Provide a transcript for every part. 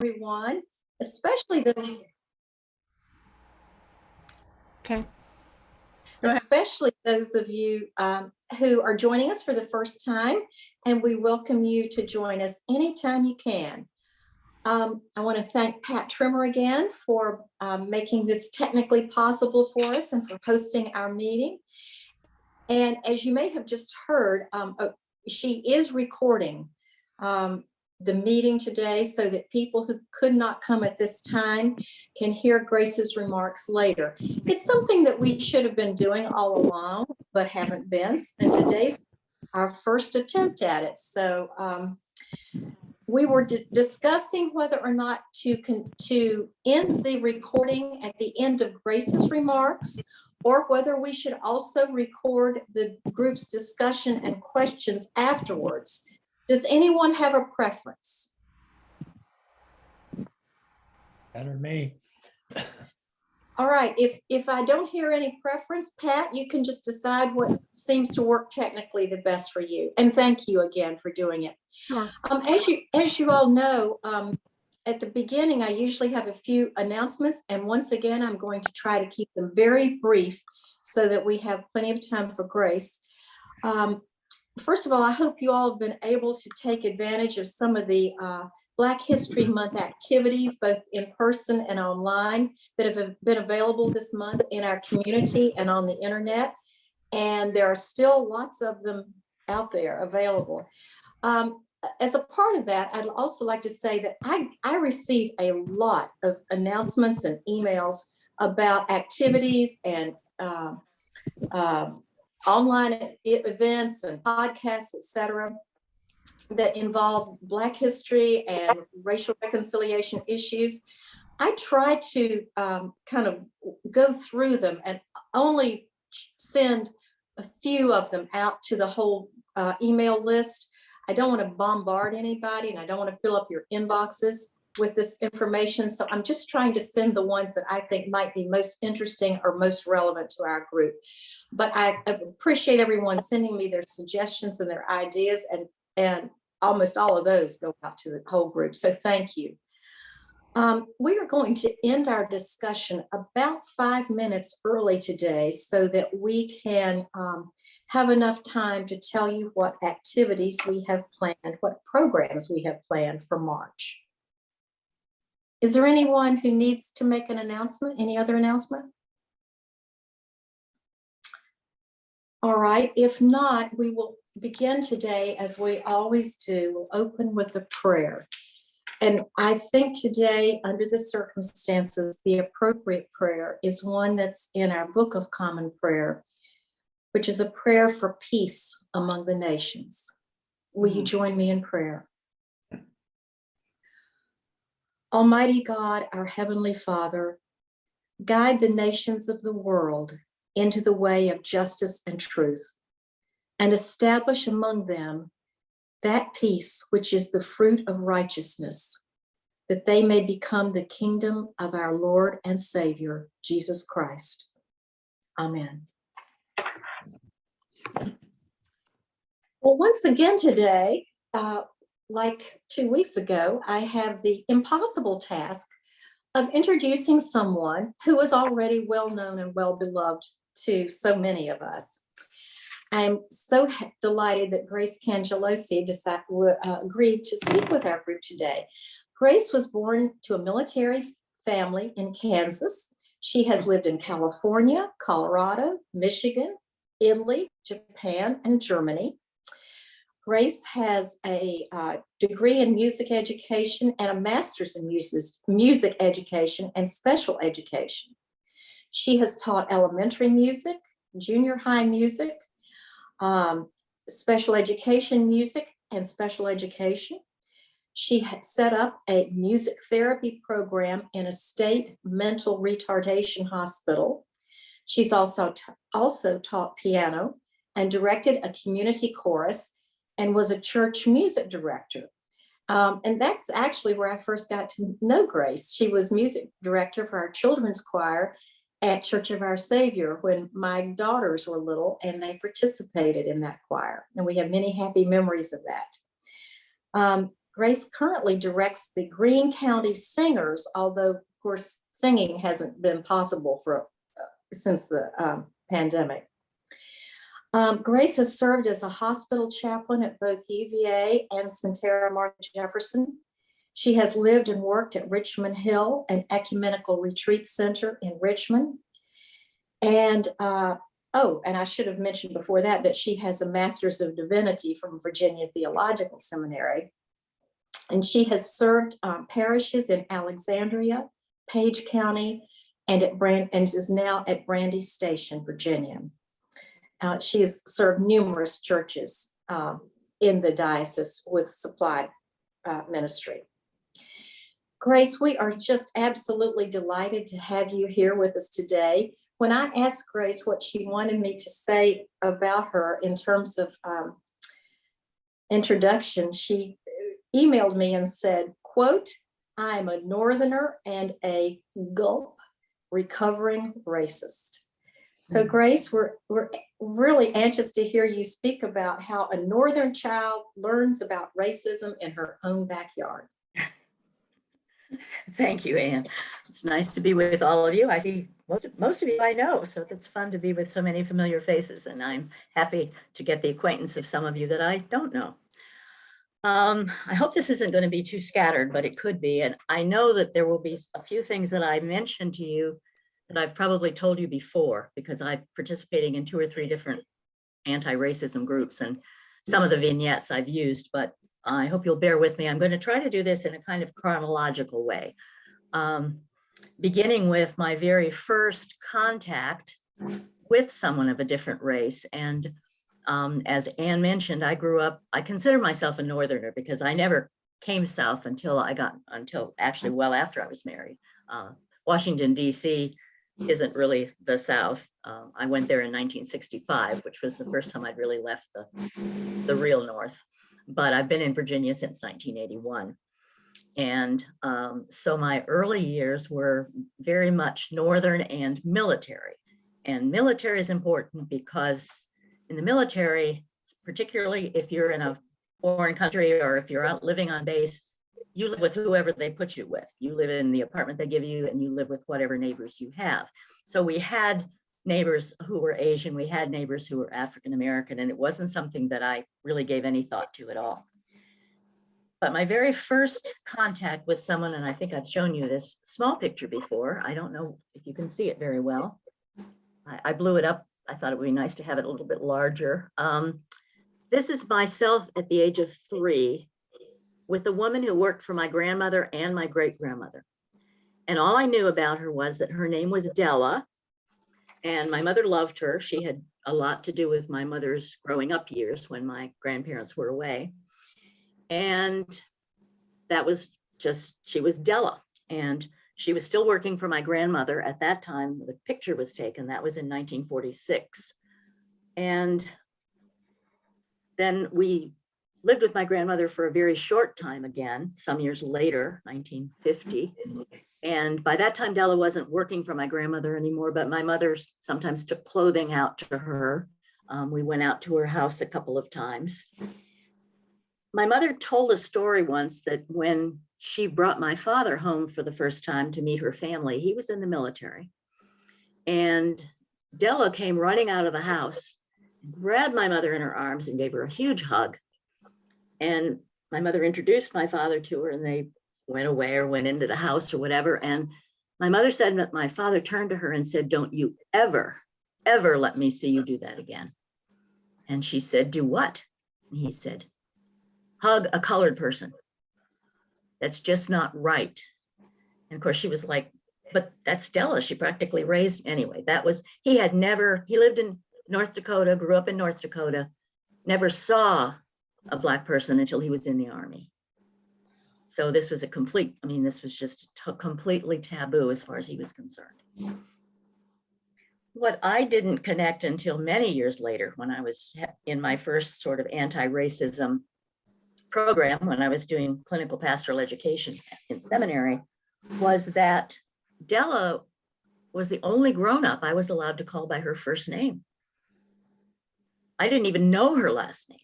everyone, especially those Okay. Go ahead. especially those of you who are joining us for the first time, and we welcome you to join us anytime you can. I want to thank Pat Trimmer again for making this technically possible for us and for hosting our meeting. And as you may have just heard, she is recording the meeting today so that people who could not come at this time can hear Grace's remarks later. It's something that we should have been doing all along, but haven't been. And today's our first attempt at it. So we were discussing whether or not to end the recording at the end of Grace's remarks, or whether we should also record the group's discussion and questions afterwards. Does anyone have a preference? Better me. All right, if I don't hear any preference, Pat, you can just decide what seems to work technically the best for you. And thank you again for doing it. Sure. As you all know, at the beginning, I usually have a few announcements, and once again, I'm going to try to keep them very brief so that we have plenty of time for Grace. First of all, I hope you all have been able to take advantage of some of the Black History Month activities, both in person and online, that have been available this month in our community and on the internet. And there are still lots of them out there available. As a part of that, I'd also like to say that I receive a lot of announcements and emails about activities and online events and podcasts, etc., that involve Black history and racial reconciliation issues. I try to kind of go through them and only send a few of them out to the whole email list. I don't want to bombard anybody, and I don't want to fill up your inboxes with this information. So I'm just trying to send the ones that I think might be most interesting or most relevant to our group. But I appreciate everyone sending me their suggestions and their ideas, and almost all of those go out to the whole group. So thank you. We are going to end our discussion about 5 minutes early today so that we can have enough time to tell you what activities we have planned, what programs we have planned for March. Is there anyone who needs to make an announcement? Any other announcement? All right, if not, we will begin today as we always do. We'll open with a prayer. And I think today, under the circumstances, the appropriate prayer is one that's in our Book of Common Prayer, which is a prayer for peace among the nations. Will you join me in prayer? Almighty God, our Heavenly Father, guide the nations of the world into the way of justice and truth, and establish among them that peace which is the fruit of righteousness, that they may become the kingdom of our Lord and Savior, Jesus Christ. Amen. Well, once again today, like 2 weeks ago, I have the impossible task of introducing someone who is already well known and well beloved to so many of us. I'm so delighted that Grace Cangialosi agreed to speak with our group today. Grace was born to a military family in Kansas. She has lived in California, Colorado, Michigan, Italy, Japan, and Germany. Grace has a degree in music education and a master's in music education and special education. She has taught elementary music, junior high music, special education music, and special education. She had set up a music therapy program in a state mental retardation hospital. She's also taught piano and directed a community chorus and was a church music director. And that's actually where I first got to know Grace. She was music director for our children's choir at Church of Our Savior when my daughters were little, and they participated in that choir. And we have many happy memories of that. Grace currently directs the Greene County Singers, although, of course, singing hasn't been possible since the pandemic. Grace has served as a hospital chaplain at both UVA and Sentara Martha Jefferson. She has lived and worked at Richmond Hill, an ecumenical retreat center in Richmond. And and I should have mentioned before that she has a Master's of Divinity from Virginia Theological Seminary. And she has served parishes in Alexandria, Page County, and is now at Brandy Station, Virginia. She has served numerous churches in the diocese with supply ministry. Grace, we are just absolutely delighted to have you here with us today. When I asked Grace what she wanted me to say about her in terms of introduction, she emailed me and said, quote, "I'm a Northerner and a gulp recovering racist." So Grace, we're really anxious to hear you speak about how a Northern child learns about racism in her own backyard. Thank you, Anne. It's nice to be with all of you. I see most of you I know, so it's fun to be with so many familiar faces, and I'm happy to get the acquaintance of some of you that I don't know. I hope this isn't going to be too scattered, but it could be. And I know that there will be a few things that I mentioned to you that I've probably told you before, because I'm participating in 2 or 3 different anti-racism groups, and some of the vignettes I've used, but I hope you'll bear with me. I'm going to try to do this in a kind of chronological way, beginning with my very first contact with someone of a different race. And as Anne mentioned, I consider myself a Northerner because I never came south until actually well after I was married. Washington, D.C. isn't really the South. I went there in 1965, which was the first time I'd really left the real North. But I've been in Virginia since 1981. And so my early years were very much Northern and military. And military is important because in the military, particularly if you're in a foreign country or if you're out living on base, you live with whoever they put you with. You live in the apartment they give you, and you live with whatever neighbors you have. So we had neighbors who were Asian, we had neighbors who were African American, and it wasn't something that I really gave any thought to at all. But my very first contact with someone, and I think I've shown you this small picture before, I don't know if you can see it very well. I blew it up. I thought it would be nice to have it a little bit larger. This is myself at the age of 3 with a woman who worked for my grandmother and my great-grandmother. And all I knew about her was that her name was Della, and my mother loved her. She had a lot to do with my mother's growing up years when my grandparents were away. And that was just, she was Della. And she was still working for my grandmother at that time. The picture was taken, that was in 1946. And then we lived with my grandmother for a very short time again, some years later, 1950. And by that time, Della wasn't working for my grandmother anymore, but my mother sometimes took clothing out to her. We went out to her house a couple of times. My mother told a story once that when she brought my father home for the first time to meet her family, he was in the military. And Della came running out of the house, grabbed my mother in her arms and gave her a huge hug. And my mother introduced my father to her, and they went away or went into the house or whatever. And my mother said that my father turned to her and said, "Don't you ever, ever let me see you do that again." And she said, "Do what?" And he said, "Hug a colored person. That's just not right." And of course she was like, "But that's Stella. She practically raised," anyway, he lived in North Dakota, grew up in North Dakota, never saw a Black person until he was in the Army. So this was this was just completely taboo as far as he was concerned. What I didn't connect until many years later, when I was in my first sort of anti-racism program, when I was doing clinical pastoral education in seminary, was that Della was the only grown-up I was allowed to call by her first name. I didn't even know her last name.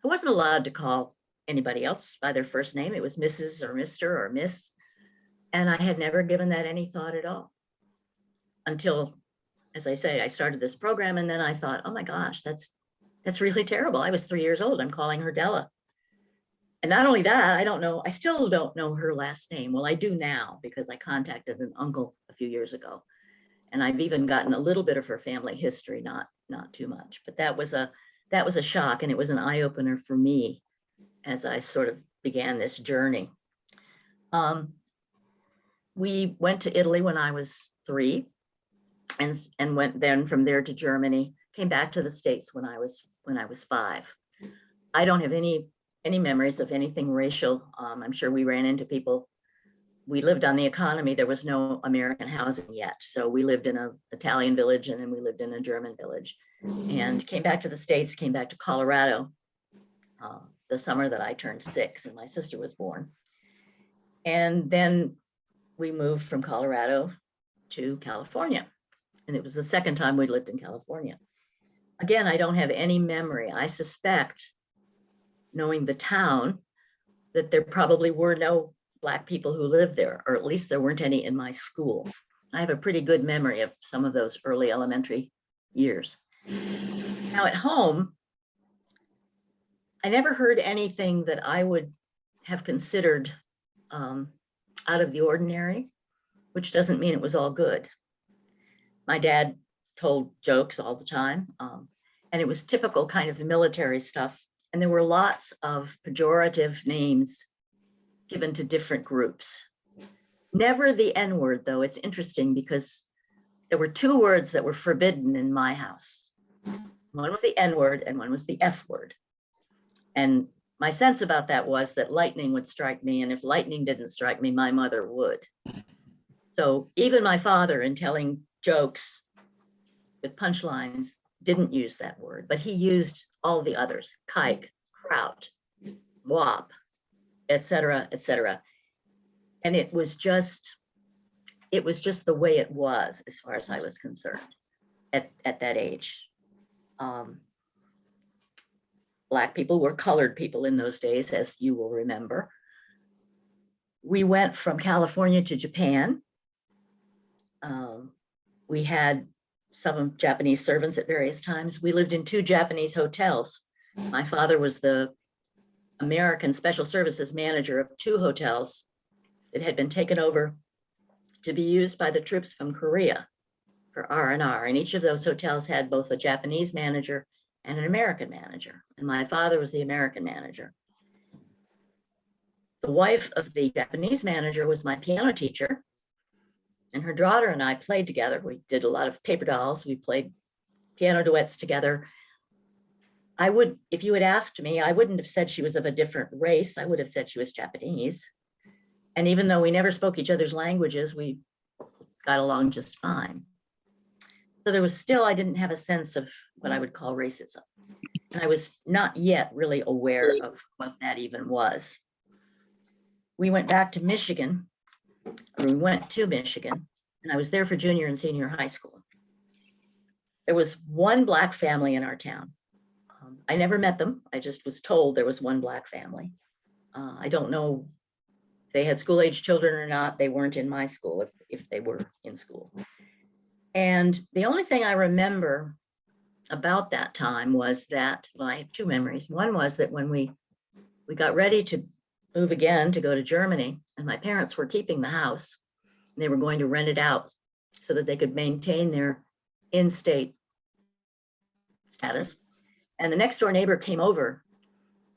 I wasn't allowed to call anybody else by their first name. It was Mrs. or Mr. or Miss. And I had never given that any thought at all until, as I say, I started this program. And then I thought, oh my gosh, that's really terrible. I was 3 years old. I'm calling her Della. And not only that, I still don't know her last name. Well, I do now because I contacted an uncle a few years ago. And I've even gotten a little bit of her family history, not too much. But that was a shock, and it was an eye-opener for me as I sort of began this journey. We went to Italy when I was 3 and went then from there to Germany, came back to the States when I was 5. I don't have any memories of anything racial. I'm sure we ran into people. We lived on the economy. There was no American housing yet. So we lived in an Italian village, and then we lived in a German village, and came back to the States, came back to Colorado the summer that I turned 6 and my sister was born. And then we moved from Colorado to California. And it was the second time we lived in California. Again, I don't have any memory. I suspect, knowing the town, that there probably were no Black people who lived there, or at least there weren't any in my school. I have a pretty good memory of some of those early elementary years. Now at home, I never heard anything that I would have considered out of the ordinary, which doesn't mean it was all good. My dad told jokes all the time, and it was typical kind of military stuff. And there were lots of pejorative names given to different groups. Never the N-word, though. It's interesting because there were 2 words that were forbidden in my house. One was the N-word and one was the F-word. And my sense about that was that lightning would strike me, and if lightning didn't strike me, my mother would. So even my father, in telling jokes with punchlines, didn't use that word, but he used all the others: kike, kraut, wop, etc., etc. And it was just the way it was, as far as I was concerned at that age. Black people were colored people in those days, as you will remember. We went from California to Japan. We had some Japanese servants at various times. We lived in 2 Japanese hotels. My father was the American Special Services manager of 2 hotels that had been taken over to be used by the troops from Korea for R&R. And each of those hotels had both a Japanese manager and an American manager. And my father was the American manager. The wife of the Japanese manager was my piano teacher, and her daughter and I played together. We did a lot of paper dolls. We played piano duets together. If you had asked me, I wouldn't have said she was of a different race. I would have said she was Japanese. And even though we never spoke each other's languages, we got along just fine. So there was still, I didn't have a sense of what I would call racism. And I was not yet really aware of what that even was. We went back to Michigan, or we went to Michigan, and I was there for junior and senior high school. There was one Black family in our town. I never met them. I just was told there was one Black family. I don't know if they had school-age children or not. They weren't in my school, if they were in school. And the only thing I remember about that time was that, well, I have 2 memories. One was that when we got ready to move again to go to Germany, and my parents were keeping the house, and they were going to rent it out so that they could maintain their in-state status. And the next door neighbor came over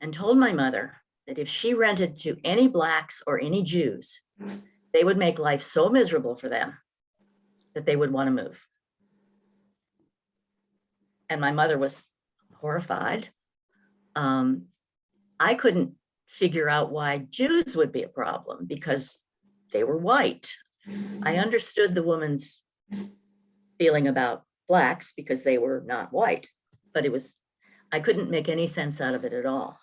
and told my mother that if she rented to any Blacks or any Jews, they would make life so miserable for them that they would want to move. And my mother was horrified. I couldn't figure out why Jews would be a problem because they were white. I understood the woman's feeling about Blacks because they were not white, but I couldn't make any sense out of it at all.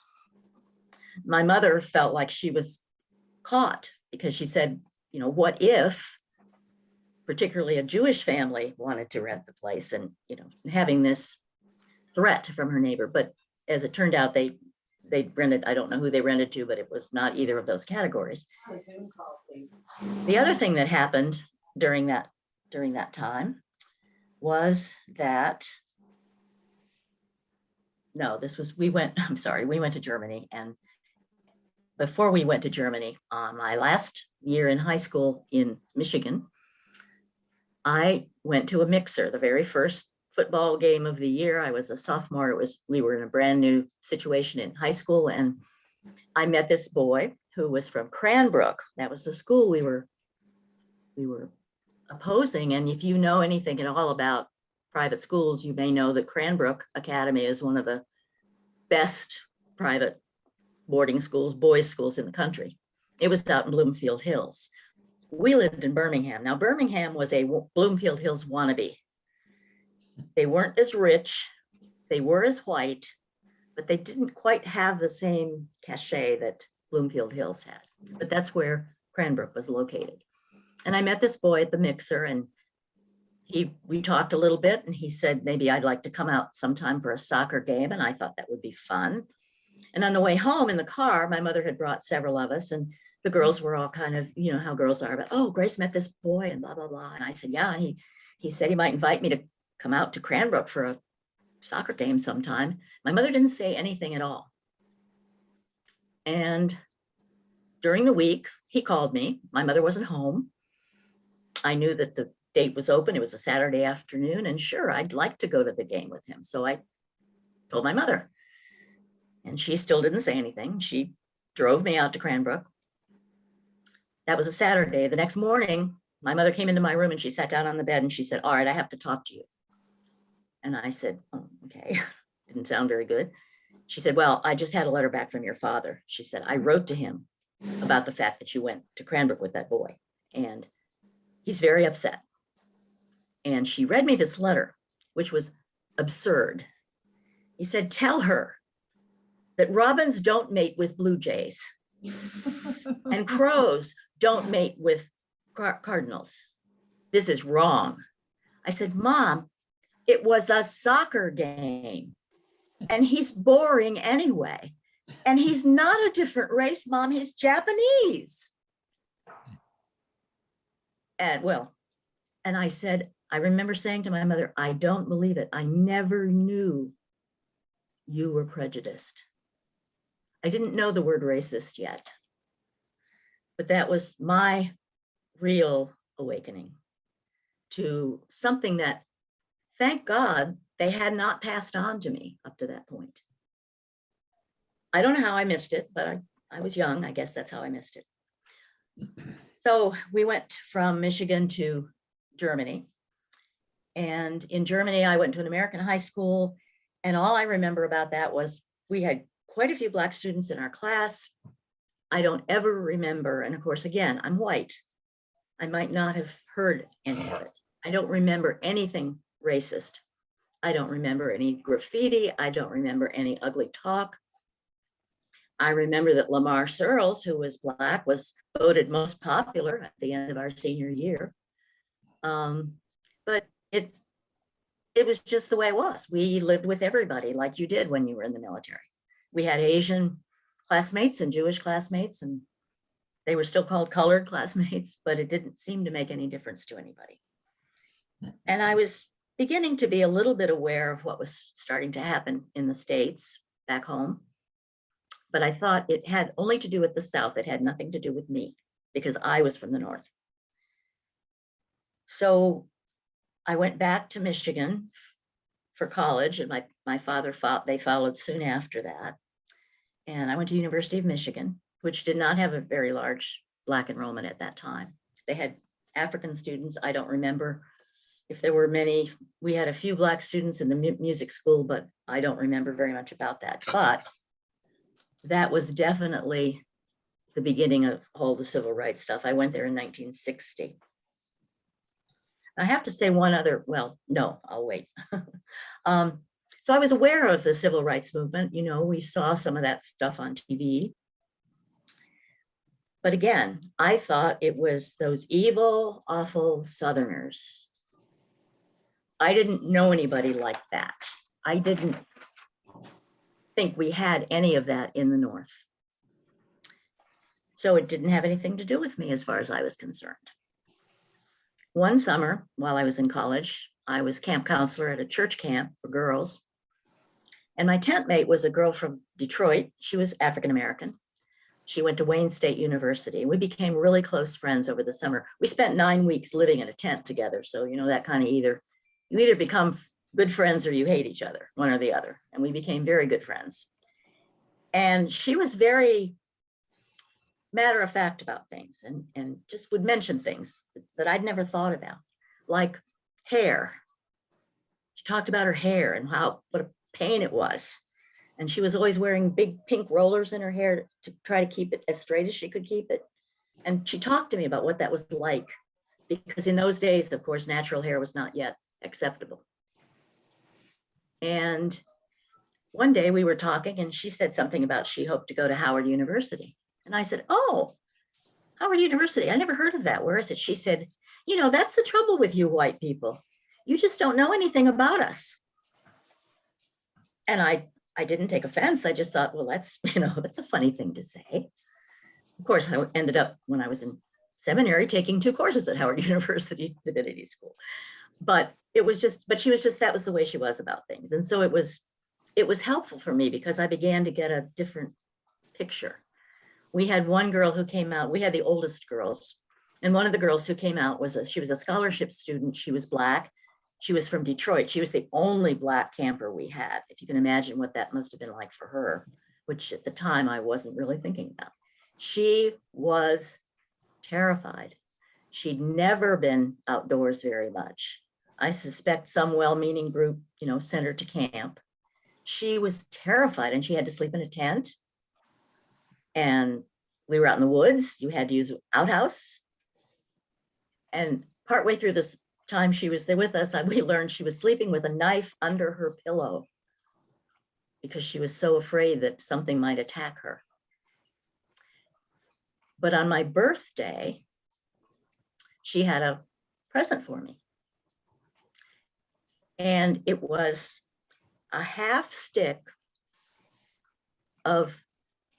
My mother felt like she was caught because she said, what if particularly a Jewish family wanted to rent the place, and having this threat from her neighbor. But as it turned out, they they rented, I don't know who they rented to, but it was not either of those categories. The other thing that happened during that time was that, no, we went to Germany. And before we went to Germany, my last year in high school in Michigan, I went to a mixer, the very first football game of the year. I was a sophomore. We were in a brand new situation in high school, and I met this boy who was from Cranbrook. That was the school we were opposing. And if you know anything at all about private schools, you may know that Cranbrook Academy is one of the best private boarding schools, boys' schools in the country. It was out in Bloomfield Hills. We lived in Birmingham. Now, Birmingham was a Bloomfield Hills wannabe. They weren't as rich, they were as white, but they didn't quite have the same cachet that Bloomfield Hills had. But that's where Cranbrook was located. And I met this boy at the mixer, and we talked a little bit, and he said, maybe I'd like to come out sometime for a soccer game. And I thought that would be fun. And on the way home in the car, my mother had brought several of us, and the girls were all kind of, you know how girls are, but, oh, Grace met this boy and blah, blah, blah. And I said, yeah, he said he might invite me to come out to Cranbrook for a soccer game sometime. My mother didn't say anything at all. And during the week, he called me. My mother wasn't home. I knew that the date was open. It was a Saturday afternoon, and sure, I'd like to go to the game with him. So I told my mother, and she still didn't say anything. She drove me out to Cranbrook. That was a Saturday. The next morning, my mother came into my room and she sat down on the bed and she said, all right, I have to talk to you. And I said, oh, okay. Didn't sound very good. She said, well, I just had a letter back from your father. She said, I wrote to him about the fact that you went to Cranbrook with that boy, and he's very upset. And she read me this letter, which was absurd. He said, tell her that robins don't mate with blue jays and crows don't mate with cardinals. This is wrong. I said, Mom, it was a soccer game and he's boring anyway. And he's not a different race, Mom, he's Japanese. And I said, I remember saying to my mother, I don't believe it. I never knew you were prejudiced. I didn't know the word racist yet, but that was my real awakening to something that, thank God, they had not passed on to me up to that point. I don't know how I missed it, but I was young. I guess that's how I missed it. So we went from Michigan to Germany. And in Germany, I went to an American high school. And all I remember about that was we had quite a few Black students in our class. I don't ever remember, and of course, again, I'm white. I might not have heard any of it. I don't remember anything racist. I don't remember any graffiti. I don't remember any ugly talk. I remember that Lamar Searles, who was Black, was voted most popular at the end of our senior year. But it was just the way it was. We lived with everybody like you did when you were in the military. We had Asian classmates and Jewish classmates, and they were still called colored classmates, but it didn't seem to make any difference to anybody. And I was beginning to be a little bit aware of what was starting to happen in the States back home. But I thought it had only to do with the South. It had nothing to do with me because I was from the North. So I went back to Michigan for college, and my father they followed soon after that. And I went to University of Michigan, which did not have a very large Black enrollment at that time. They had African students. I don't remember if there were many. We had a few Black students in the music school, but I don't remember very much about that. But that was definitely the beginning of all the civil rights stuff. I went there in 1960. I have to say one other, well, no, I'll wait. So I was aware of the civil rights movement. You know, we saw some of that stuff on TV. But again, I thought it was those evil, awful Southerners. I didn't know anybody like that. think we had any of that in the North. So it didn't have anything to do with me as far as I was concerned. One summer while I was in college, I was camp counselor at a church camp for girls. And my tent mate was a girl from Detroit. She was African-American. She went to Wayne State University. We became really close friends over the summer. We spent 9 weeks living in a tent together. So, you know, that kind of you either become good friends or you hate each other, one or the other. And we became very good friends. And she was very matter of fact about things and just would mention things that I'd never thought about, like hair. She talked about her hair and what a pain it was. And she was always wearing big pink rollers in her hair to try to keep it as straight as she could keep it. And she talked to me about what that was like, because in those days, of course, natural hair was not yet acceptable. And one day we were talking and she said something about she hoped to go to Howard University. And I said, oh, Howard University, I never heard of that. Where is it? She said, you know, that's the trouble with you white people. You just don't know anything about us. And I didn't take offense. I just thought, well, that's a funny thing to say. Of course, I ended up, when I was in seminary, taking 2 courses at Howard University Divinity School. But she was just, that was the way she was about things. And so it was helpful for me because I began to get a different picture. We had one girl who came out, we had the oldest girls. And one of the girls who came out she was a scholarship student. She was Black. She was from Detroit. She was the only Black camper we had. If you can imagine what that must have been like for her, which at the time I wasn't really thinking about. She was terrified. She'd never been outdoors very much. I suspect some well-meaning group, sent her to camp. She was terrified and she had to sleep in a tent. And we were out in the woods. You had to use an outhouse. And partway through this time she was there with us, we learned she was sleeping with a knife under her pillow because she was so afraid that something might attack her. But on my birthday, she had a present for me. And it was a half stick of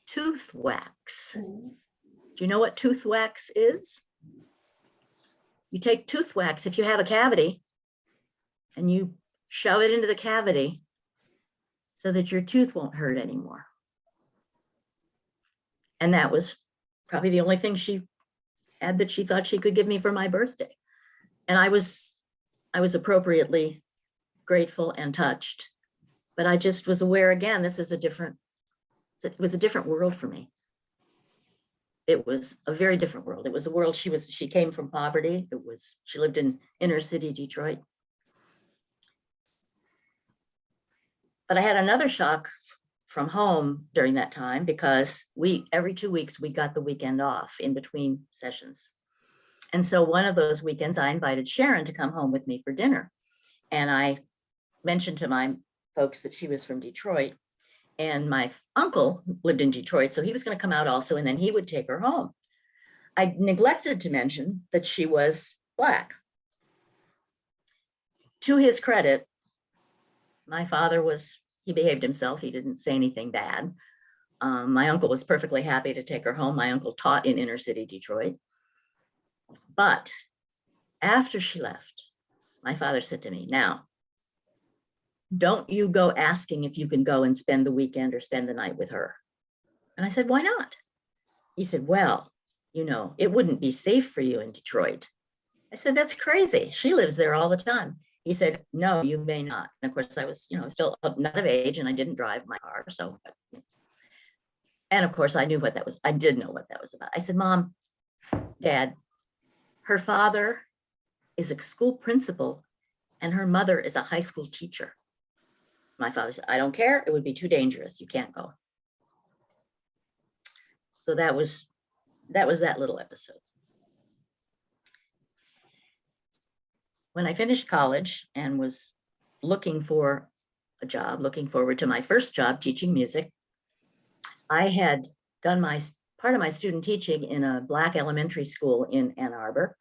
tooth wax. Do you know what tooth wax is? You take tooth wax, if you have a cavity, and you shove it into the cavity so that your tooth won't hurt anymore. And that was probably the only thing she had that she thought she could give me for my birthday. And I was appropriately grateful and touched, but I just was aware again, it was a different world for me. It was a very different world. It was a world, she came from poverty. She lived in inner city Detroit. But I had another shock from home during that time because every 2 weeks we got the weekend off in between sessions. And so one of those weekends I invited Sharon to come home with me for dinner. And I mentioned to my folks that she was from Detroit. And my uncle lived in Detroit, so he was going to come out also, and then he would take her home. I neglected to mention that she was Black. To his credit, my father he behaved himself. He didn't say anything bad. My uncle was perfectly happy to take her home. My uncle taught in inner city Detroit. But after she left, my father said to me, now, don't you go asking if you can go and spend the weekend or spend the night with her. And I said, why not? He said, well, it wouldn't be safe for you in Detroit. I said, that's crazy. She lives there all the time. He said, no, you may not. And of course I was, still not of age and I didn't drive my car. And of course I knew what that was. I did know what that was about. I said, Mom, Dad, her father is a school principal and her mother is a high school teacher. My father said, I don't care. It would be too dangerous. You can't go. So that was that little episode. When I finished college and was looking for a job, looking forward to my first job teaching music, I had done part of my student teaching in a Black elementary school in Ann Arbor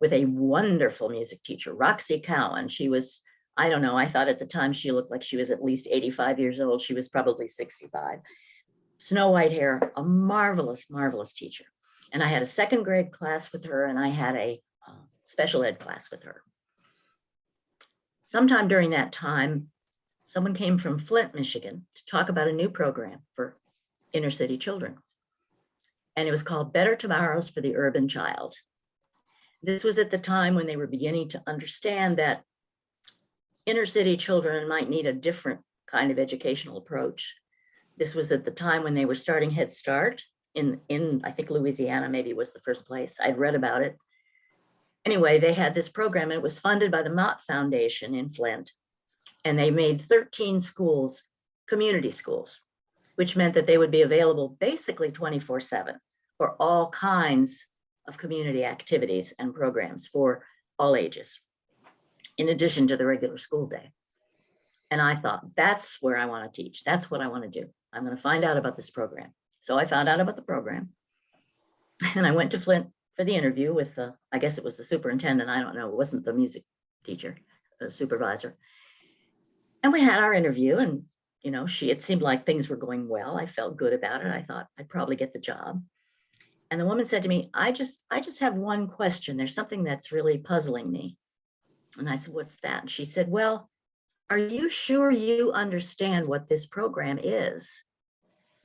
with a wonderful music teacher, Roxy Cowan. I don't know, I thought at the time she looked like she was at least 85 years old. She was probably 65. Snow white hair, a marvelous, marvelous teacher. And I had a second grade class with her, and I had a special ed class with her. Sometime during that time, someone came from Flint, Michigan to talk about a new program for inner city children. And it was called Better Tomorrows for the Urban Child. This was at the time when they were beginning to understand that inner city children might need a different kind of educational approach. This was at the time when they were starting Head Start in I think Louisiana maybe was the first place. I'd read about it. Anyway, they had this program. It was funded by the Mott Foundation in Flint. And they made 13 schools, community schools, which meant that they would be available basically 24/7 for all kinds of community activities and programs for all ages, in addition to the regular school day. And I thought, that's where I want to teach. That's what I want to do. I'm going to find out about this program. So I found out about the program. And I went to Flint for the interview with, I guess it was the superintendent. I don't know. It wasn't the music teacher, the supervisor. And we had our interview, and, you know, it seemed like things were going well. I felt good about it. I thought I'd probably get the job. And the woman said to me, I just have one question. There's something that's really puzzling me. And I said, what's that? And she said, well, are you sure you understand what this program is?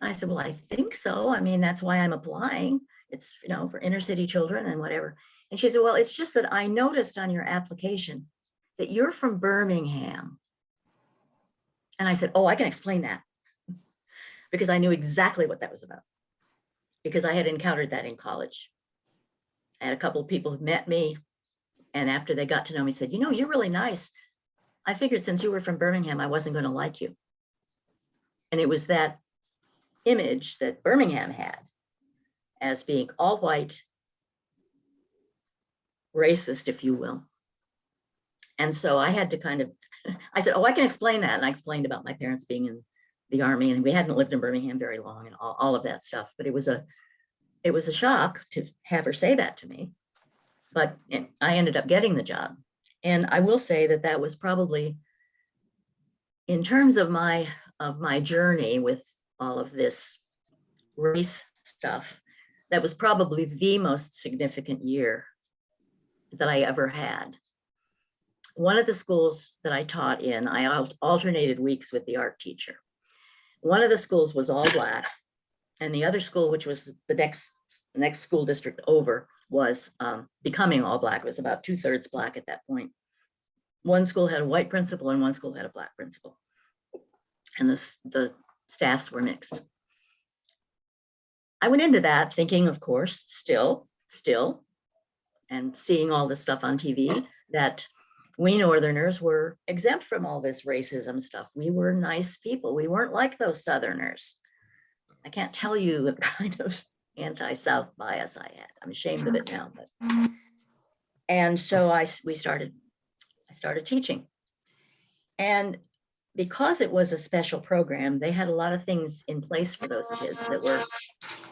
And I said, well, I think so. I mean, that's why I'm applying. It's, you know, for inner city children and whatever. And she said, well, it's just that I noticed on your application that you're from Birmingham. And I said, oh, I can explain that, because I knew exactly what that was about, because I had encountered that in college. I had a couple of people who met me, and after they got to know me, said, you know, you're really nice. I figured since you were from Birmingham, I wasn't going to like you. And it was that image that Birmingham had as being all white, racist, if you will. And so I had to kind of, I said, oh, I can explain that. And I explained about my parents being in the Army, and we hadn't lived in Birmingham very long, and all of that stuff. But it was a shock to have her say that to me. But I ended up getting the job. And I will say that that was probably, in terms of my journey with all of this race stuff, that was probably the most significant year that I ever had. One of the schools that I taught in, I alternated weeks with the art teacher. One of the schools was all Black, and the other school, which was the next school district over, was becoming all Black. It was about 2/3 Black at that point. One school had a white principal and one school had a Black principal. And the staffs were mixed. I went into that thinking, of course, still, and seeing all this stuff on TV, that we Northerners were exempt from all this racism stuff. We were nice people. We weren't like those Southerners. I can't tell you the kind of anti-South bias I had. I'm ashamed of it now. And so I started teaching. And because it was a special program, they had a lot of things in place for those kids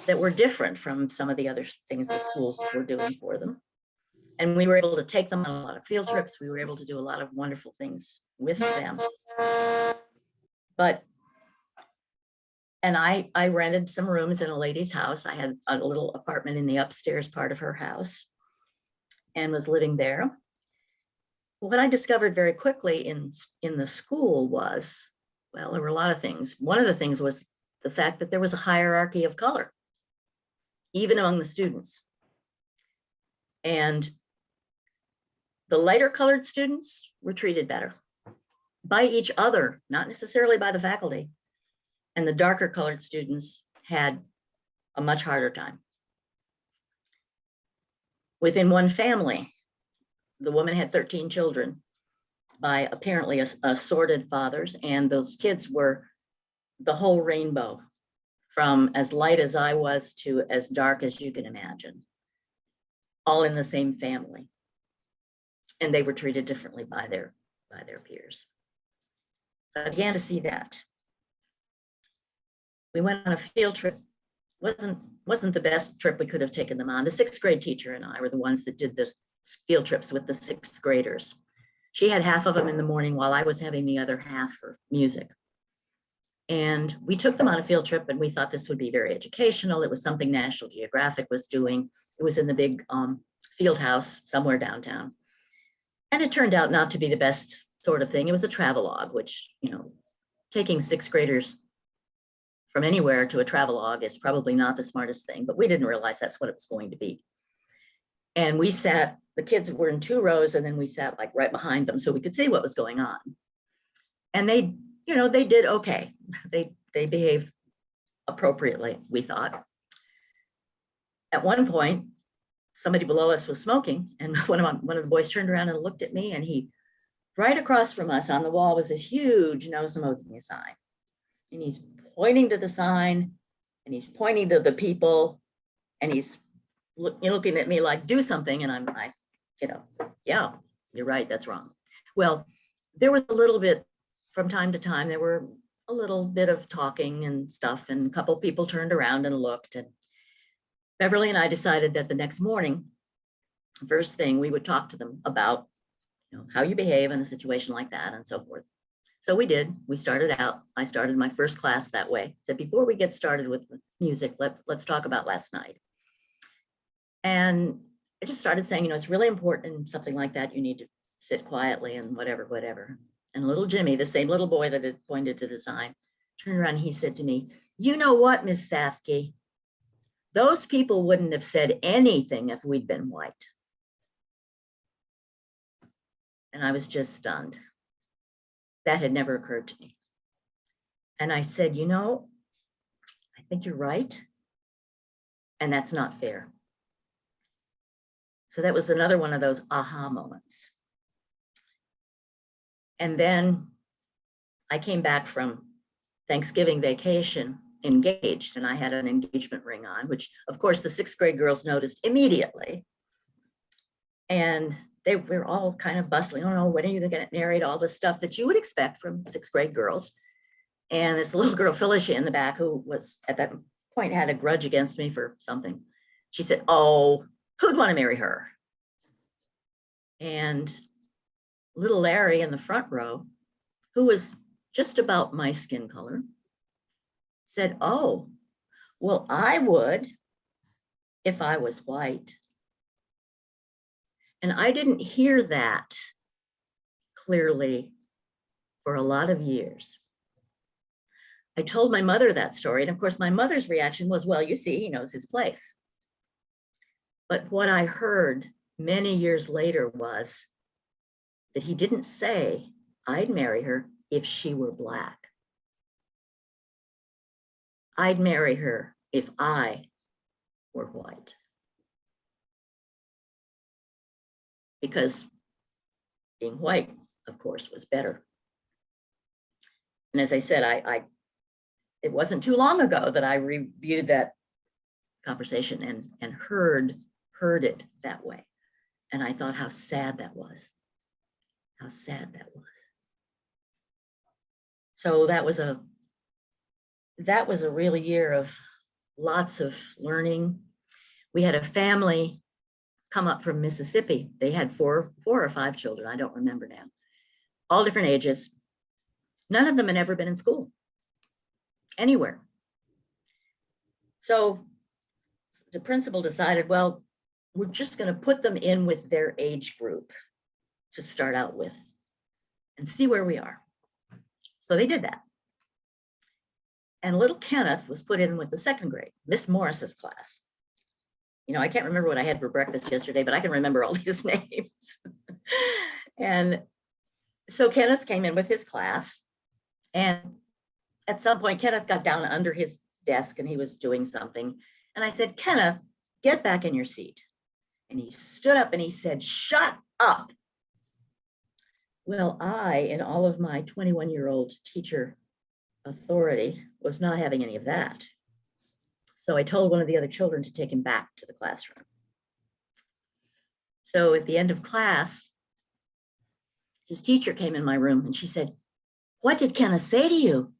that were different from some of the other things the schools were doing for them. And we were able to take them on a lot of field trips. We were able to do a lot of wonderful things with them. And I rented some rooms in a lady's house. I had a little apartment in the upstairs part of her house and was living there. What I discovered very quickly in the school was, well, there were a lot of things. One of the things was the fact that there was a hierarchy of color, even among the students. And the lighter colored students were treated better by each other, not necessarily by the faculty. And the darker colored students had a much harder time. Within one family, the woman had 13 children by apparently assorted fathers, and those kids were the whole rainbow, from as light as I was to as dark as you can imagine, all in the same family. And they were treated differently by their peers. So I began to see that. We went on a field trip. Wasn't the best trip we could have taken them on. The 6th grade teacher and I were the ones that did the field trips with the 6th graders. She had half of them in the morning while I was having the other half for music. And we took them on a field trip, and we thought this would be very educational. It was something National Geographic was doing. It was in the big field house somewhere downtown. And it turned out not to be the best sort of thing. It was a travelogue, which, you know, taking sixth graders from anywhere to a travelogue is probably not the smartest thing, but we didn't realize that's what it was going to be. And we sat, the kids were in 2 rows, and then we sat like right behind them so we could see what was going on. And they, you know, they did okay. They behaved appropriately, we thought. At one point, somebody below us was smoking, and one of the boys turned around and looked at me, and he, right across from us on the wall was this huge no smoking sign. And he's pointing to the sign, and he's pointing to the people, and he's looking at me like, do something. And I'm, you know, yeah, you're right, that's wrong. Well, there was a little bit, from time to time, there were a little bit of talking and stuff, and a couple people turned around and looked, and Beverly and I decided that the next morning, first thing, we would talk to them about, you know, how you behave in a situation like that and so forth. So we did. We started out, I started my first class that way. Said, before we get started with music, let's talk about last night. And I just started saying, you know, it's really important in something like that, you need to sit quietly and whatever. And little Jimmy, the same little boy that had pointed to the sign, turned around and he said to me, you know what, Miss Safke? Those people wouldn't have said anything if we'd been white. And I was just stunned. That had never occurred to me. And I said, you know, I think you're right. And that's not fair. So that was another one of those aha moments. And then I came back from Thanksgiving vacation engaged, and I had an engagement ring on, which of course the 6th grade girls noticed immediately. And they were all kind of bustling, oh no, when are you gonna get married? All the stuff that you would expect from 6th grade girls. And this little girl, Felicia, in the back, who was at that point had a grudge against me for something. She said, oh, who'd want to marry her? And little Larry in the front row, who was just about my skin color, said, oh, well, I would if I was white. And I didn't hear that clearly for a lot of years. I told my mother that story, and of course my mother's reaction was, well, you see, he knows his place. But what I heard many years later was that he didn't say, I'd marry her if she were Black. I'd marry her if I were white. Because being white, of course, was better. And as I said, it wasn't too long ago that I reviewed that conversation and heard it that way. And I thought how sad that was. How sad that was. So that was a real year of lots of learning. We had a family come up from Mississippi. They had four or five children, I don't remember now, all different ages. None of them had ever been in school, anywhere. So the principal decided, well, we're just going to put them in with their age group to start out with and see where we are. So they did that. And little Kenneth was put in with the 2nd grade, Miss Morris's class. You know, I can't remember what I had for breakfast yesterday, but I can remember all these names. And so Kenneth came in with his class. And at some point, Kenneth got down under his desk and he was doing something. And I said, Kenneth, get back in your seat. And he stood up and he said, shut up. Well, I, in all of my 21-year-old teacher authority, was not having any of that. So I told one of the other children to take him back to the classroom. So at the end of class, his teacher came in my room and she said, what did Kenneth say to you?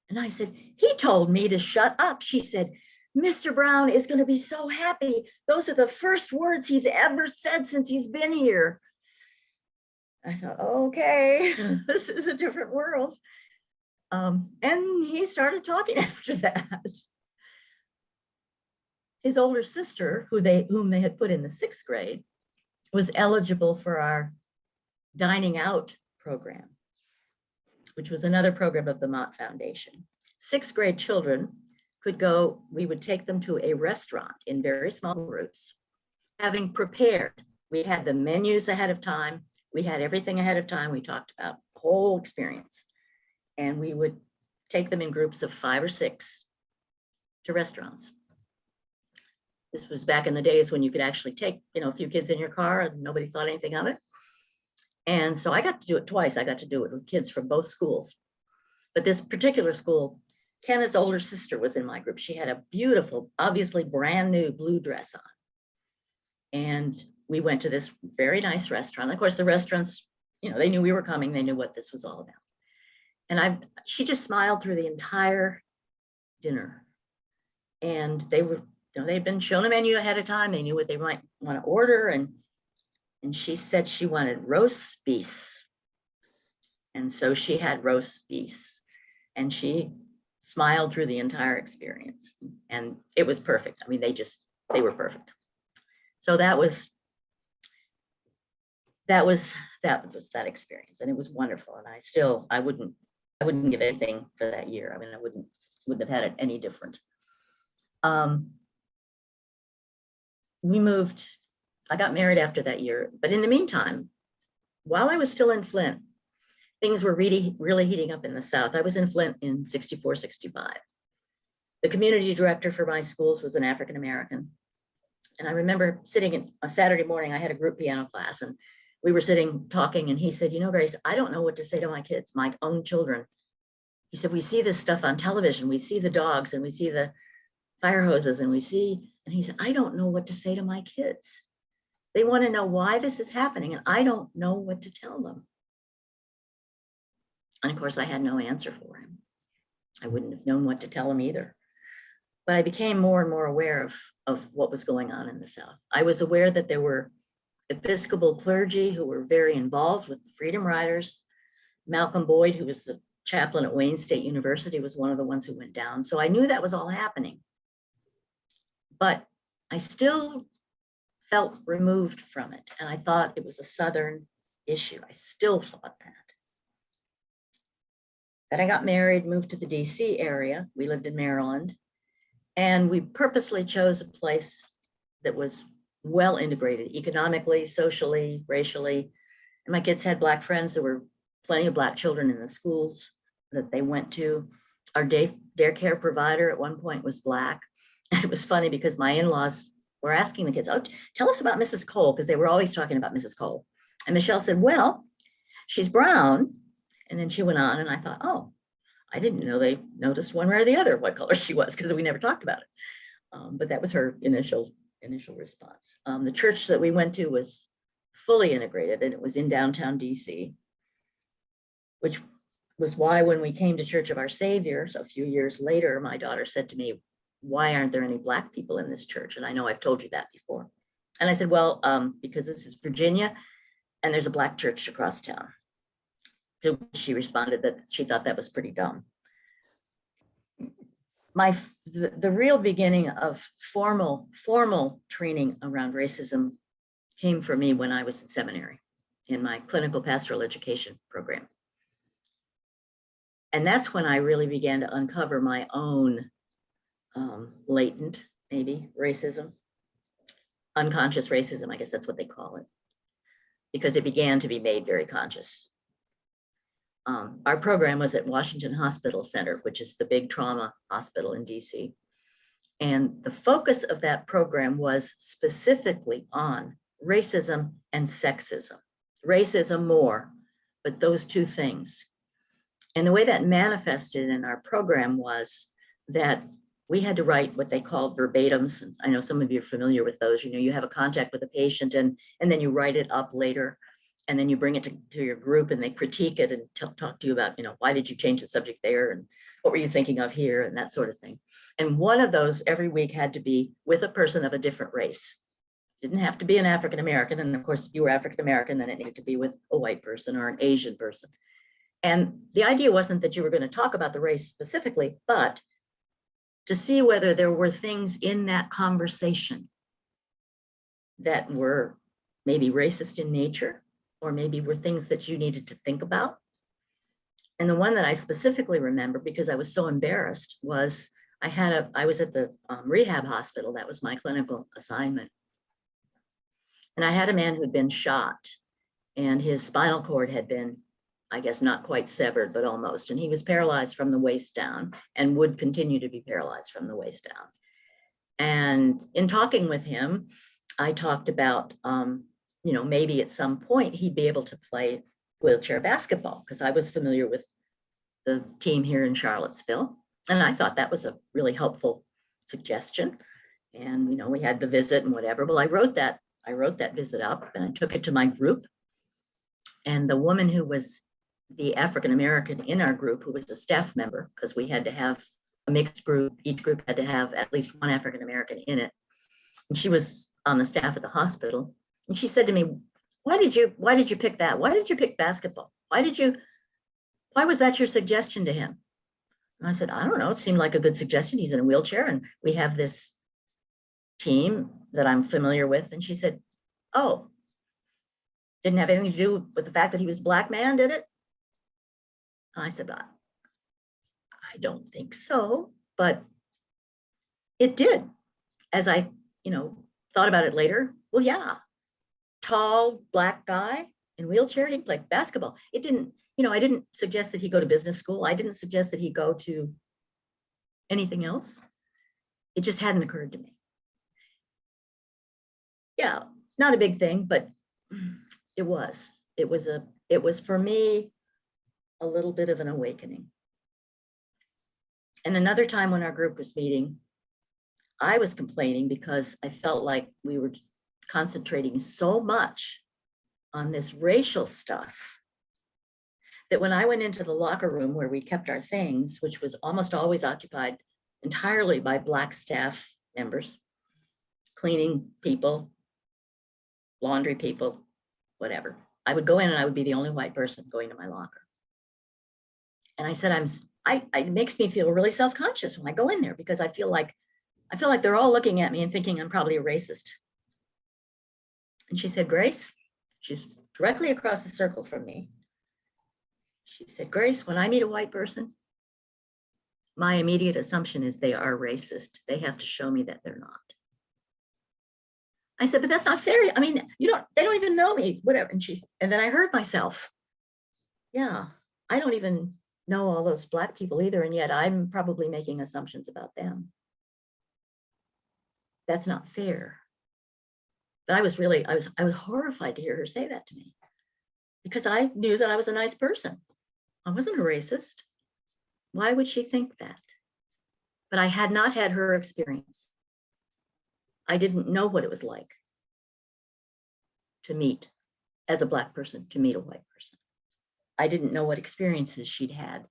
And I said, he told me to shut up. She said, Mr. Brown is going to be so happy. Those are the first words he's ever said since he's been here. I thought, okay, this is a different world. And he started talking after that. His older sister, whom they had put in the 6th grade, was eligible for our dining out program, which was another program of the Mott Foundation. 6th grade children could go, we would take them to a restaurant in very small groups, having prepared. We had the menus ahead of time. We had everything ahead of time. We talked about the whole experience. And we would take them in groups of 5 or 6 to restaurants. This was back in the days when you could actually take, a few kids in your car and nobody thought anything of it. And so I got to do it twice. I got to do it with kids from both schools. But this particular school, Kenna's older sister was in my group. She had a beautiful, obviously brand new blue dress on. And we went to this very nice restaurant. Of course, the restaurants, they knew we were coming. They knew what this was all about. And she just smiled through the entire dinner. And they were, they'd been shown a menu ahead of time. They knew what they might want to order. And she said she wanted roast beef. And so she had roast beef. And she smiled through the entire experience. And it was perfect. I mean, they were perfect. So that was that experience. And it was wonderful. And I wouldn't give anything for that year. I mean, I wouldn't have had it any different. We moved, I got married after that year, but in the meantime, while I was still in Flint, things were really, really heating up in the South. I was in Flint in 64, 65. The community director for my schools was an African-American. And I remember sitting in a Saturday morning, I had a group piano class and we were sitting talking and he said, Grace, I don't know what to say to my kids, my own children. He said, we see this stuff on television. We see the dogs and we see the fire hoses and he said, I don't know what to say to my kids. They want to know why this is happening and I don't know what to tell them. And of course I had no answer for him. I wouldn't have known what to tell him either. But I became more and more aware of what was going on in the South. I was aware that there were Episcopal clergy who were very involved with the Freedom Riders. Malcolm Boyd, who was the chaplain at Wayne State University, was one of the ones who went down. So I knew that was all happening. But I still felt removed from it. And I thought it was a Southern issue. I still thought that. Then I got married, moved to the DC area. We lived in Maryland. And we purposely chose a place that was well integrated economically, socially, racially. And my kids had Black friends. There were plenty of Black children in the schools that they went to. Our daycare provider at one point was Black. And it was funny because my in-laws were asking the kids, oh, tell us about Mrs. Cole, because they were always talking about Mrs. Cole. And Michelle said, well, she's brown. And then she went on and I thought, oh, I didn't know they noticed one way or the other what color she was because we never talked about it. But that was her initial response. The church that we went to was fully integrated and it was in downtown DC, which was why when we came to Church of Our Savior, so a few years later, my daughter said to me, why aren't there any Black people in this church? And I know I've told you that before. And I said, well, because this is Virginia and there's a Black church across town. To which she responded that she thought that was pretty dumb. The real beginning of formal training around racism came for me when I was in seminary in my clinical pastoral education program. And that's when I really began to uncover my own latent, maybe, racism, unconscious racism, I guess that's what they call it, because it began to be made very conscious. Our program was at Washington Hospital Center, which is the big trauma hospital in DC. And the focus of that program was specifically on racism and sexism. Racism more, but those two things. And the way that manifested in our program was that we had to write what they call verbatims. And I know some of you are familiar with those. You have a contact with a patient and then you write it up later. And then you bring it to your group and they critique it and talk to you about, why did you change the subject there? And what were you thinking of here? And that sort of thing. And one of those every week had to be with a person of a different race. Didn't have to be an African American. And of course, if you were African American, then it needed to be with a white person or an Asian person. And the idea wasn't that you were going to talk about the race specifically, but to see whether there were things in that conversation that were maybe racist in nature, or maybe were things that you needed to think about. And the one that I specifically remember, because I was so embarrassed, was I was at the rehab hospital. That was my clinical assignment. And I had a man who'd been shot, and his spinal cord had been, I guess, not quite severed, but almost. And he was paralyzed from the waist down and would continue to be paralyzed from the waist down. And in talking with him, I talked about, maybe at some point he'd be able to play wheelchair basketball, because I was familiar with the team here in Charlottesville. And I thought that was a really helpful suggestion. And, we had the visit and whatever. Well, I wrote that visit up and I took it to my group. And the woman who was the African American in our group, who was a staff member, because we had to have a mixed group, each group had to have at least one African American in it. And she was on the staff at the hospital. And she said to me, why did you pick that? Why did you pick basketball? Why was that your suggestion to him? And I said, I don't know. It seemed like a good suggestion. He's in a wheelchair and we have this team that I'm familiar with. And she said, oh, didn't have anything to do with the fact that he was a Black man, did it? And I said, I don't think so, but it did. As I, thought about it later, well, yeah, tall Black guy in wheelchair, he played basketball. It didn't, I didn't suggest that he go to business school. I didn't suggest that he go to anything else. It just hadn't occurred to me. Yeah, not a big thing, but it was for me a little bit of an awakening. And another time when our group was meeting, I was complaining because I felt like we were concentrating so much on this racial stuff that when I went into the locker room where we kept our things, which was almost always occupied entirely by Black staff members, cleaning people, laundry people, whatever, I would go in and I would be the only white person going to my locker. And I said, it makes me feel really self-conscious when I go in there, because I feel like they're all looking at me and thinking I'm probably a racist. And she said, Grace, she's directly across the circle from me. She said, Grace, when I meet a white person, my immediate assumption is they are racist. They have to show me that they're not. I said, but that's not fair. I mean, they don't even know me, whatever. And then I heard myself. Yeah, I don't even know all those Black people either. And yet I'm probably making assumptions about them. That's not fair. But I was horrified to hear her say that to me, because I knew that I was a nice person. I wasn't a racist. Why would she think that? But I had not had her experience. I didn't know what it was like to meet, as a Black person, to meet a white person. I didn't know what experiences she'd had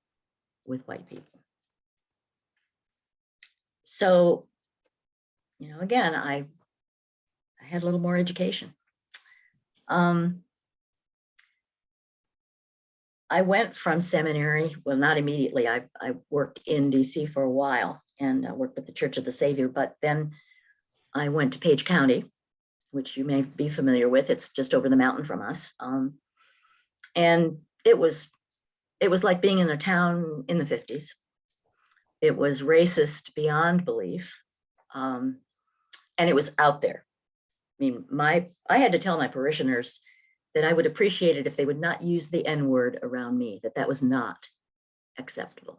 with white people. So, again, I had a little more education. I went from seminary, well, not immediately. I worked in DC for a while and worked with the Church of the Savior, but then I went to Page County, which you may be familiar with. It's just over the mountain from us. And it was like being in a town in the 50s. It was racist beyond belief. And it was out there. I mean, I had to tell my parishioners that I would appreciate it if they would not use the N-word around me, that was not acceptable.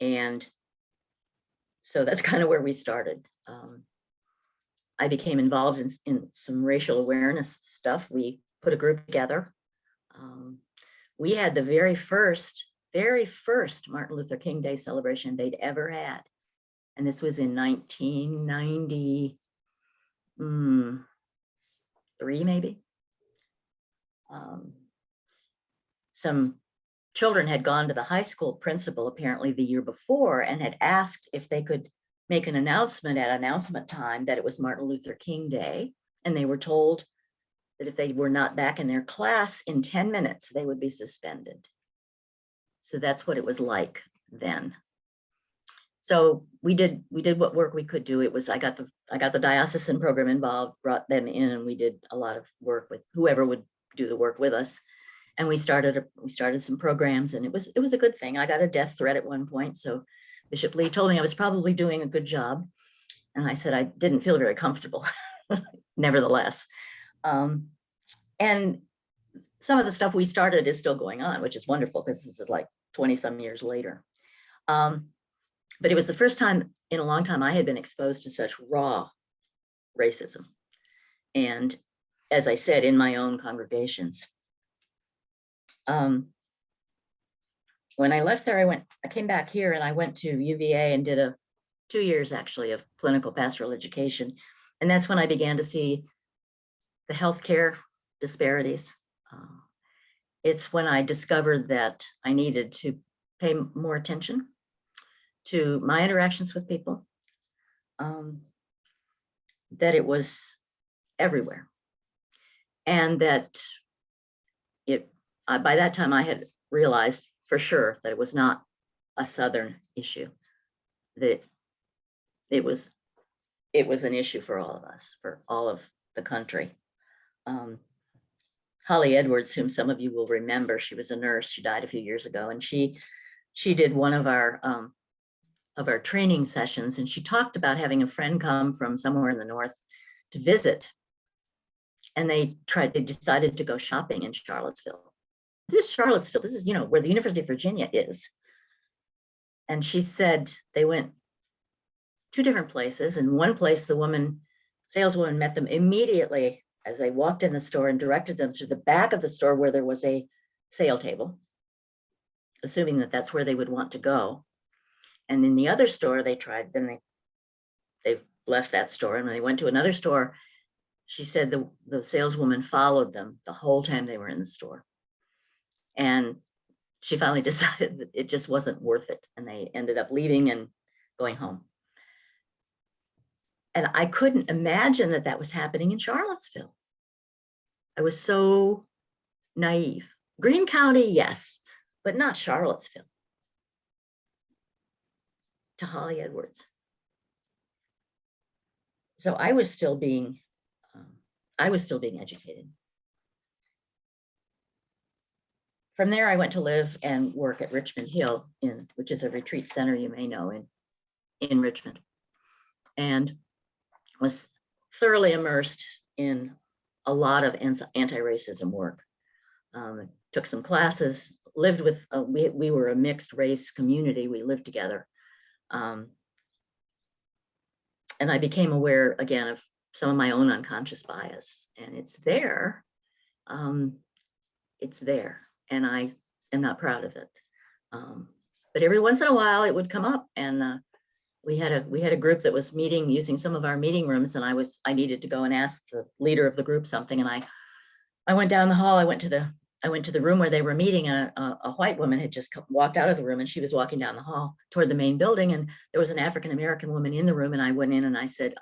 And so that's kind of where we started. I became involved in some racial awareness stuff. We put a group together. We had the very first Martin Luther King Day celebration they'd ever had. And this was in 1993, maybe. Some children had gone to the high school principal apparently the year before and had asked if they could make an announcement at announcement time that it was Martin Luther King Day, and they were told that if they were not back in their class in 10 minutes, they would be suspended. So that's what it was like then. So we did what work we could do. It was, I got the diocesan program involved, brought them in, and we did a lot of work with whoever would do the work with us. And we started some programs, and it was a good thing. I got a death threat at one point. So Bishop Lee told me I was probably doing a good job. And I said I didn't feel very comfortable, nevertheless. And some of the stuff we started is still going on, which is wonderful because this is like 20 some years later. But it was the first time in a long time I had been exposed to such raw racism. And as I said, in my own congregations. When I left there, I came back here and I went to UVA and did 2 years actually of clinical pastoral education. And that's when I began to see the healthcare disparities. It's when I discovered that I needed to pay more attention to my interactions with people, that it was everywhere. And that by that time I had realized for sure that it was not a Southern issue, that it was an issue for all of us, for all of the country. Holly Edwards, whom some of you will remember, she was a nurse. She died a few years ago, and she did one of our training sessions, and she talked about having a friend come from somewhere in the north to visit, and they decided to go shopping in Charlottesville. This is Charlottesville. This is, where the University of Virginia is. And she said they went 2 different places. In one place, the saleswoman met them immediately as they walked in the store and directed them to the back of the store where there was a sale table, assuming that that's where they would want to go. And in the other store, they left that store, and when they went to another store, she said the saleswoman followed them the whole time they were in the store. And she finally decided that it just wasn't worth it. And they ended up leaving and going home. And I couldn't imagine that was happening in Charlottesville. I was so naive. Greene County, yes, but not Charlottesville. To Holly Edwards. So I was still being educated. From there, I went to live and work at Richmond Hill, which is a retreat center you may know in Richmond, and was thoroughly immersed in a lot of anti-racism work. Took some classes, lived with, we were a mixed race community, we lived together. And I became aware again of some of my own unconscious bias, and it's there. And I am not proud of it. But every once in a while it would come up, and we had a group that was meeting using some of our meeting rooms, and I needed to go and ask the leader of the group something, and I went down the hall. I went to the room where they were meeting. A white woman had just walked out of the room, and she was walking down the hall toward the main building, and there was an African-American woman in the room, and I went in and I said,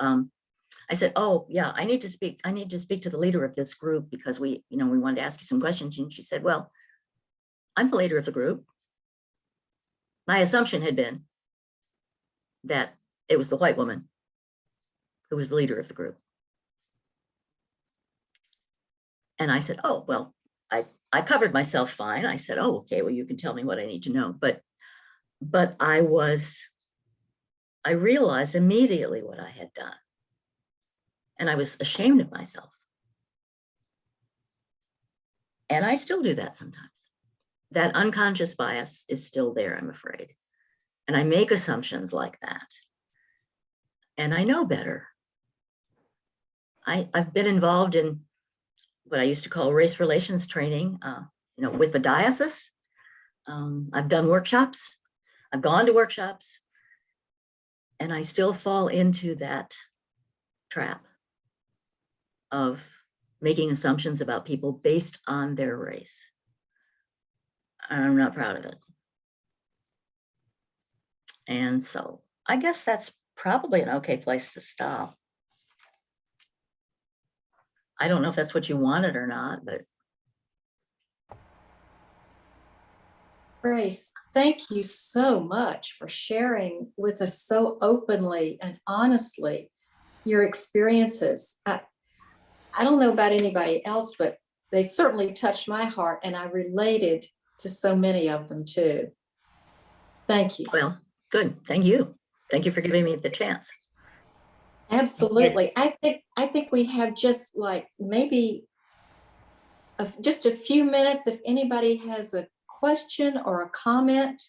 oh yeah, I need to speak to the leader of this group because we wanted to ask you some questions. And she said, well, I'm the leader of the group. My assumption had been that it was the white woman who was the leader of the group. And I said, oh, well, I covered myself fine. I said, oh, okay, well, you can tell me what I need to know. But I realized immediately what I had done. And I was ashamed of myself. And I still do that sometimes. That unconscious bias is still there, I'm afraid. And I make assumptions like that. And I know better. I've been involved in what I used to call race relations training, with the diocese. I've done workshops. I've gone to workshops. And I still fall into that trap of making assumptions about people based on their race. I'm not proud of it. And so I guess that's probably an okay place to stop. I don't know if that's what you wanted or not, but Grace, thank you so much for sharing with us so openly and honestly your experiences. I don't know about anybody else, but they certainly touched my heart, and I related to so many of them too. Thank you. well, good. Thank you. Thank you for giving me the chance. Absolutely. I think we have just like maybe just a few minutes if anybody has a question or a comment.